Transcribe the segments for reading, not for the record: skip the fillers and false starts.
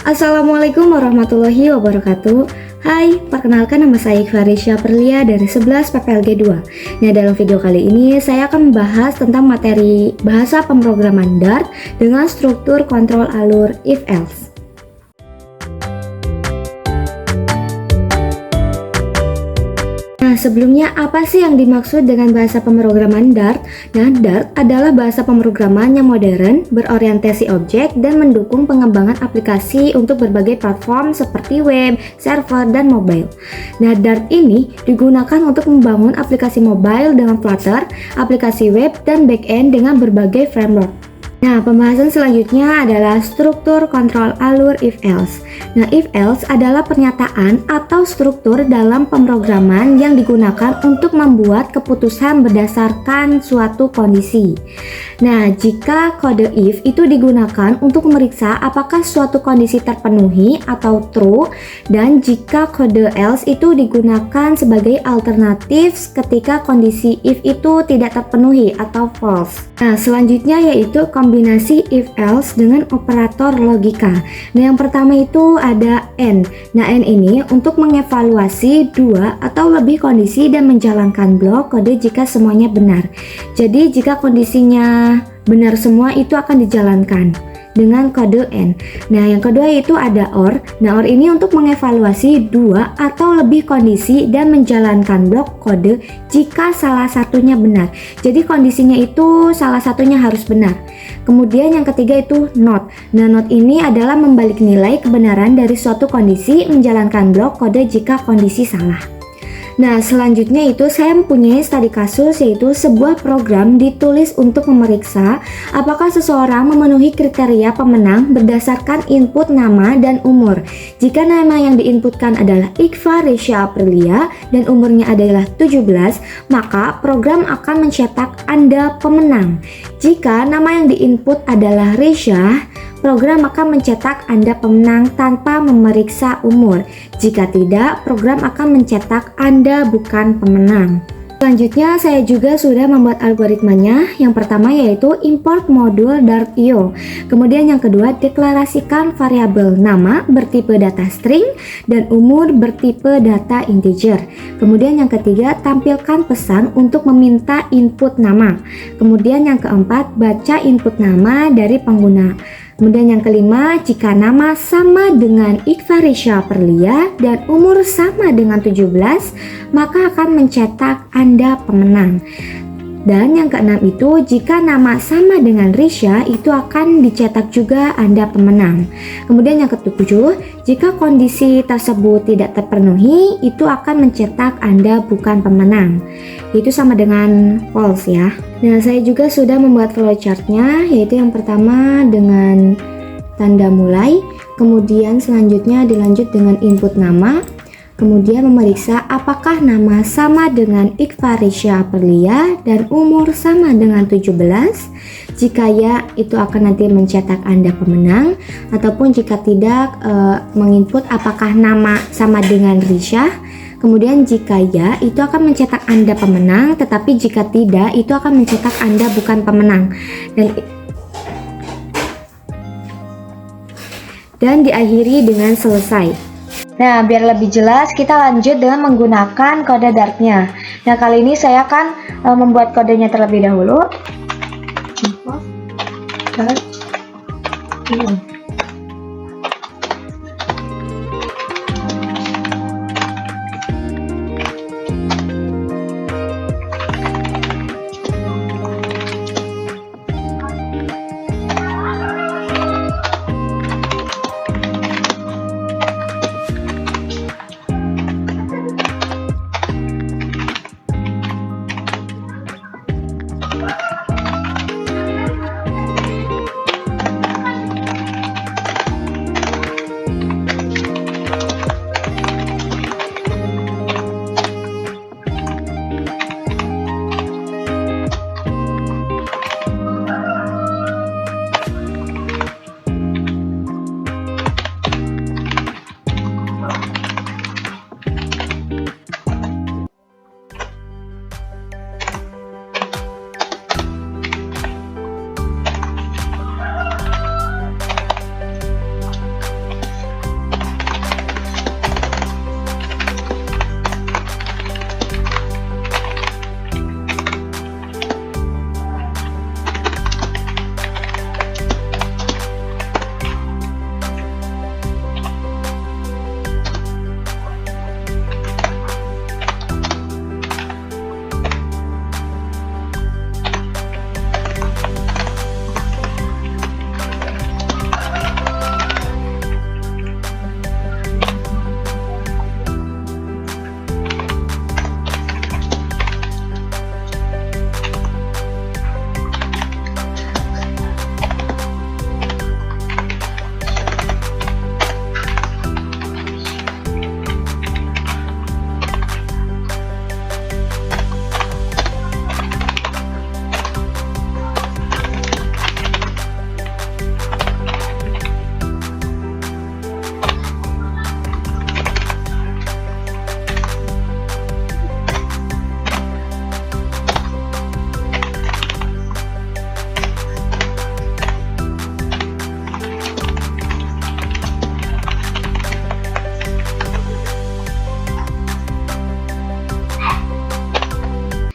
Assalamualaikum warahmatullahi wabarakatuh. Hai, perkenalkan nama saya Ikhfarisya Perlia dari 11 PPLG 2. Nah, dalam video kali ini saya akan membahas tentang materi bahasa pemrograman Dart dengan struktur kontrol alur if-else. Nah, sebelumnya apa sih yang dimaksud dengan bahasa pemrograman Dart? Nah, Dart adalah bahasa pemrograman yang modern, berorientasi objek, dan mendukung pengembangan aplikasi untuk berbagai platform seperti web, server, dan mobile. Nah, Dart ini digunakan untuk membangun aplikasi mobile dengan Flutter, aplikasi web, dan backend dengan berbagai framework. Nah, pembahasan selanjutnya adalah struktur kontrol alur if-else. Nah, if-else adalah pernyataan atau struktur dalam pemrograman yang digunakan untuk membuat keputusan berdasarkan suatu kondisi. Nah, jika kode if itu digunakan untuk memeriksa apakah suatu kondisi terpenuhi atau true, dan jika kode else itu digunakan sebagai alternatif ketika kondisi if itu tidak terpenuhi atau false. Nah, selanjutnya yaitu kombinasi if-else dengan operator logika. Nah, yang pertama itu ada AND. Nah, AND ini untuk mengevaluasi dua atau lebih kondisi dan menjalankan blok kode jika semuanya benar. Jadi, jika kondisinya benar semua itu akan dijalankan dengan kode AND. Nah, yang kedua itu ada OR. Nah, OR ini untuk mengevaluasi dua atau lebih kondisi dan menjalankan blok kode jika salah satunya benar. Jadi kondisinya itu salah satunya harus benar. Kemudian yang ketiga itu NOT. Nah, NOT ini adalah membalik nilai kebenaran dari suatu kondisi menjalankan blok kode jika kondisi salah. Nah, selanjutnya itu saya mempunyai studi kasus, yaitu sebuah program ditulis untuk memeriksa apakah seseorang memenuhi kriteria pemenang berdasarkan input nama dan umur. Jika nama yang diinputkan adalah Ikhfarisya Perlia dan umurnya adalah 17, maka program akan mencetak Anda pemenang. Jika nama yang diinput adalah Risha, program akan mencetak Anda pemenang tanpa memeriksa umur. Jika tidak, program akan mencetak Anda bukan pemenang. Selanjutnya, saya juga sudah membuat algoritmanya. Yang pertama yaitu import modul Dart.io. Kemudian yang kedua, deklarasikan variabel nama bertipe data string dan umur bertipe data integer. Kemudian yang ketiga, tampilkan pesan untuk meminta input nama. Kemudian yang keempat, baca input nama dari pengguna. Kemudian yang kelima, jika nama sama dengan Ikhfarisya Perlia dan umur sama dengan 17, maka akan mencetak Anda pemenang. Dan yang keenam itu, jika nama sama dengan Risha, itu akan dicetak juga Anda pemenang. Kemudian yang ketujuh, jika kondisi tersebut tidak terpenuhi, itu akan mencetak Anda bukan pemenang. Itu sama dengan false ya. Nah, saya juga sudah membuat flowchartnya, yaitu yang pertama dengan tanda mulai, kemudian selanjutnya dilanjut dengan input nama, kemudian memeriksa apakah nama sama dengan Ikhfarisya Perlia dan umur sama dengan 17. Jika ya, itu akan nanti mencetak Anda pemenang, ataupun jika tidak, menginput apakah nama sama dengan Risha. Kemudian jika ya, itu akan mencetak Anda pemenang, tetapi jika tidak, itu akan mencetak Anda bukan pemenang. Dan diakhiri dengan selesai. Nah, biar lebih jelas, kita lanjut dengan menggunakan kode Dart-nya. Nah, kali ini saya akan membuat kodenya terlebih dahulu.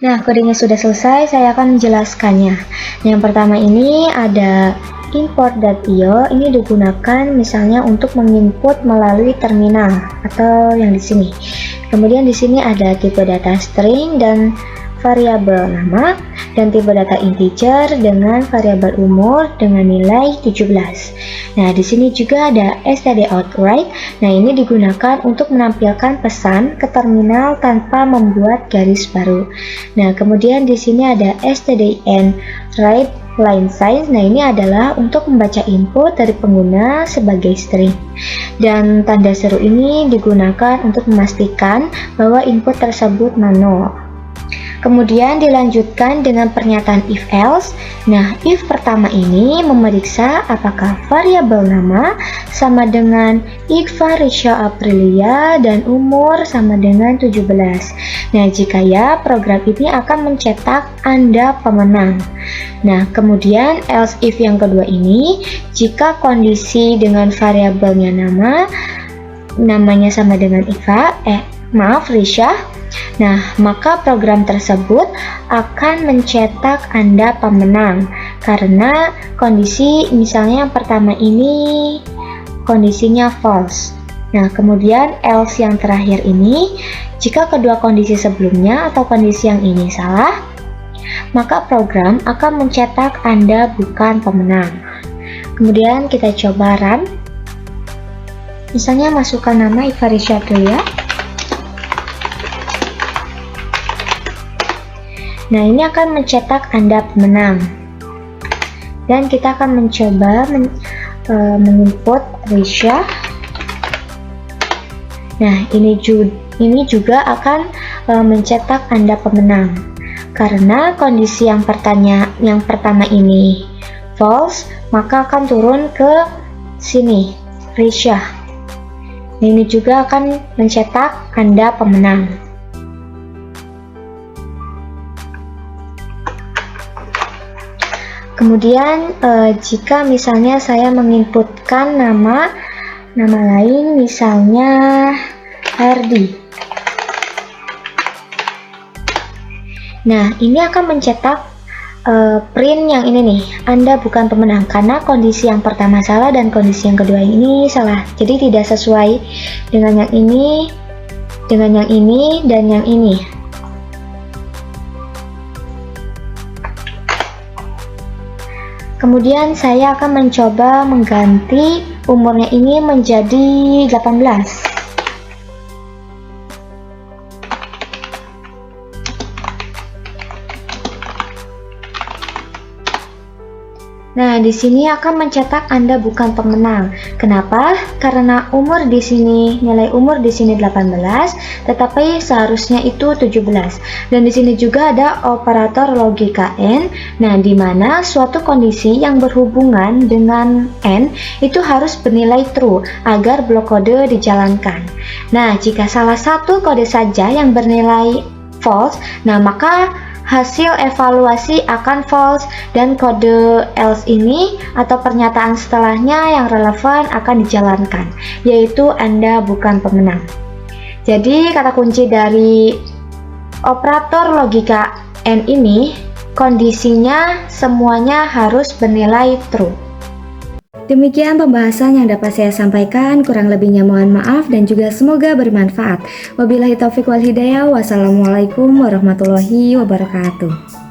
Nah, kodenya sudah selesai, saya akan menjelaskannya. Yang pertama ini ada import.io, ini digunakan misalnya untuk menginput melalui terminal atau yang di sini. Kemudian di sini ada tipe data string dan variabel nama, dan tipe data integer dengan variabel umur dengan nilai 17. Nah, di sini juga ada std_out_write. Nah, ini digunakan untuk menampilkan pesan ke terminal tanpa membuat garis baru. Nah, kemudian di sini ada stdin_write line size. Nah, ini adalah untuk membaca input dari pengguna sebagai string. Dan tanda seru ini digunakan untuk memastikan bahwa input tersebut nano. Kemudian dilanjutkan dengan pernyataan if else. Nah, if pertama ini memeriksa apakah variabel nama sama dengan Iqfa Risha Aprilia dan umur sama dengan 17. Nah, jika ya, program ini akan mencetak Anda pemenang. Nah, kemudian else if yang kedua ini, jika kondisi dengan variabelnya namanya sama dengan Risha. Nah, maka program tersebut akan mencetak Anda pemenang karena kondisi misalnya yang pertama ini kondisinya false. Nah, kemudian else yang terakhir ini, jika kedua kondisi sebelumnya atau kondisi yang ini salah, maka program akan mencetak Anda bukan pemenang. Kemudian kita coba run. Misalnya masukkan nama Ifarisha Aprilia. Nah, ini akan mencetak Anda pemenang. Dan kita akan mencoba menginput Risha. Nah, ini juga akan mencetak Anda pemenang. Karena kondisi yang pertama ini false, maka akan turun ke sini, Risha. Nah, ini juga akan mencetak Anda pemenang. Kemudian jika misalnya saya menginputkan nama lain, misalnya Hardi. Nah, ini akan mencetak print yang ini nih, Anda bukan pemenang, karena kondisi yang pertama salah dan kondisi yang kedua ini salah. Jadi tidak sesuai dengan yang ini, dan yang ini. Kemudian saya akan mencoba mengganti umurnya ini menjadi 18. Nah, di sini akan mencetak Anda bukan pemenang. Kenapa? Karena nilai umur di sini 18, tetapi seharusnya itu 17. Dan di sini juga ada operator logika n. Nah, di mana suatu kondisi yang berhubungan dengan n itu harus bernilai true agar blok kode dijalankan. Nah, jika salah satu kode saja yang bernilai false, nah maka hasil evaluasi akan false dan kode else ini atau pernyataan setelahnya yang relevan akan dijalankan, yaitu Anda bukan pemenang. Jadi kata kunci dari operator logika n ini, kondisinya semuanya harus bernilai true. Demikian pembahasan yang dapat saya sampaikan, kurang lebihnya mohon maaf dan juga semoga bermanfaat. Wabillahi taufiq wal hidayah. Wassalamualaikum warahmatullahi wabarakatuh.